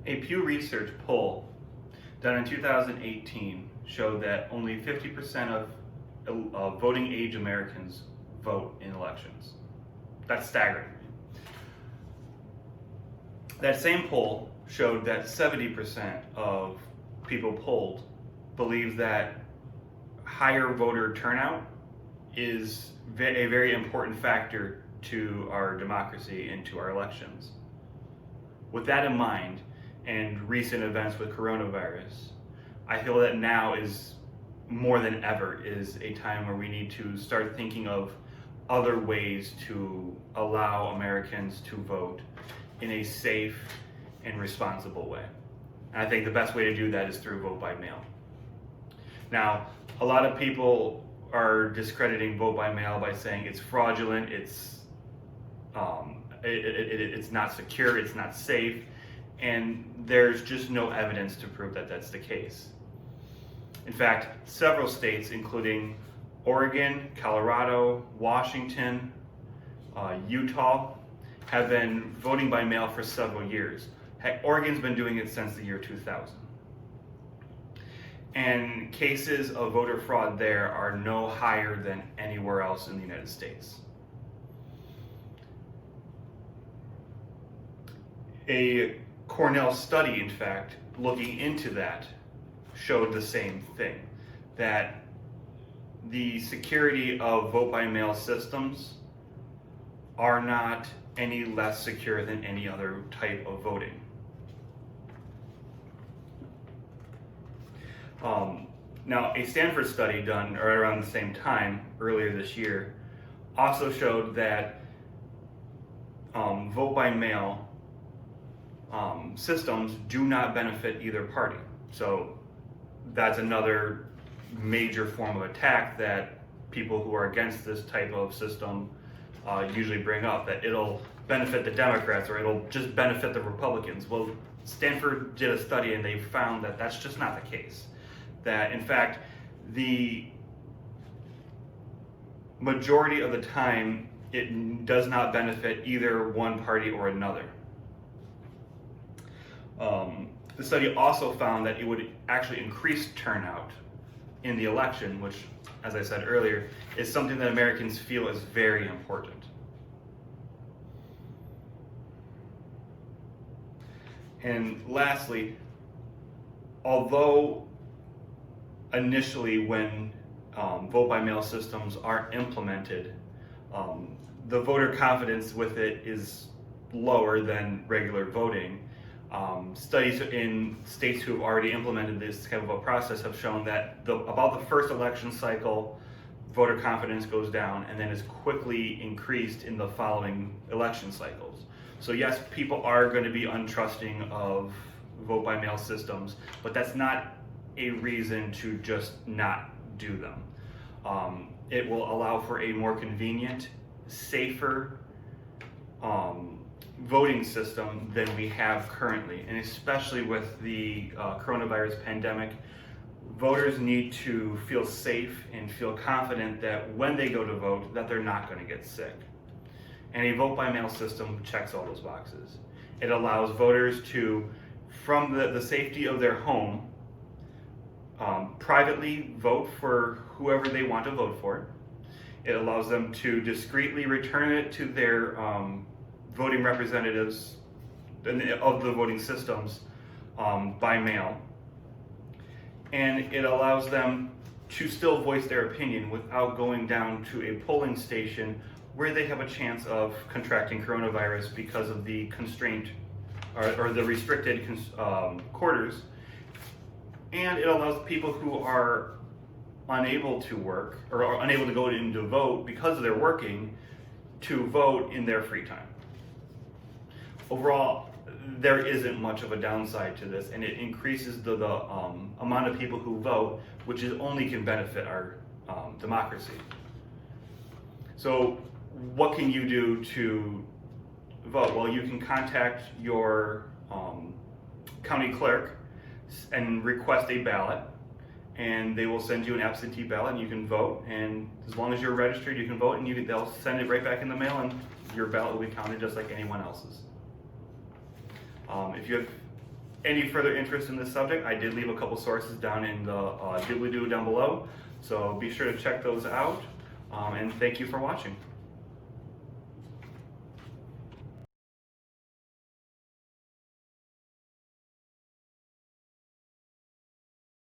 A Pew Research poll done in 2018 showed that only 50% of voting age Americans vote in elections. That's staggering. That same poll showed that 70% of people polled believe that higher voter turnout is a very important factor to our democracy and to our elections. With that in mind, and recent events with coronavirus, I feel that now is more than ever is a time where we need to start thinking of other ways to allow Americans to vote in a safe and responsible way. And I think the best way to do that is through vote by mail. Now, a lot of people are discrediting vote by mail by saying it's fraudulent, it's not secure, it's not safe, and there's just no evidence to prove that that's the case. In fact, several states, including Oregon, Colorado, Washington, Utah, have been voting by mail for several years. Heck, Oregon's been doing it since the year 2000. And cases of voter fraud there are no higher than anywhere else in the United States. A Cornell study, in fact, looking into that, showed the same thing, that the security of vote-by-mail systems are not any less secure than any other type of voting. Now, a Stanford study done right around the same time, earlier this year, also showed that vote-by-mail systems do not benefit either party. So that's another major form of attack that people who are against this type of system usually bring up, that it'll benefit the Democrats or it'll just benefit the Republicans. Well, Stanford did a study and they found that that's just not the case. That in fact, the majority of the time, it does not benefit either one party or another. The study also found that it would actually increase turnout in the election, which, as I said earlier, is something that Americans feel is very important. And lastly, although initially when vote-by-mail systems are implemented, the voter confidence with it is lower than regular voting. Studies in states who have already implemented this kind of a process have shown that about the first election cycle, voter confidence goes down and then is quickly increased in the following election cycles. So yes, people are going to be untrusting of vote-by-mail systems, but that's not a reason to just not do them. It will allow for a more convenient, safer voting system than we have currently, and especially with the coronavirus pandemic, voters need to feel safe and feel confident that when they go to vote that they're not going to get sick. And a vote-by-mail system checks all those boxes. It allows voters to, from the safety of their home, privately vote for whoever they want to vote for. It allows them to discreetly return it to their voting representatives of the voting systems by mail. And it allows them to still voice their opinion without going down to a polling station where they have a chance of contracting coronavirus because of the constraint or the restricted quarters. And it allows people who are unable to work or are unable to go in to vote because they're working to vote in their free time. Overall, there isn't much of a downside to this, and it increases the amount of people who vote, which only can benefit our democracy. So what can you do to vote? Well, you can contact your county clerk and request a ballot, and they will send you an absentee ballot and you can vote, and as long as you're registered you can vote, and they'll send it right back in the mail and your ballot will be counted just like anyone else's. If you have any further interest in this subject, I did leave a couple sources down in the doobly-doo down below, so be sure to check those out, and thank you for watching.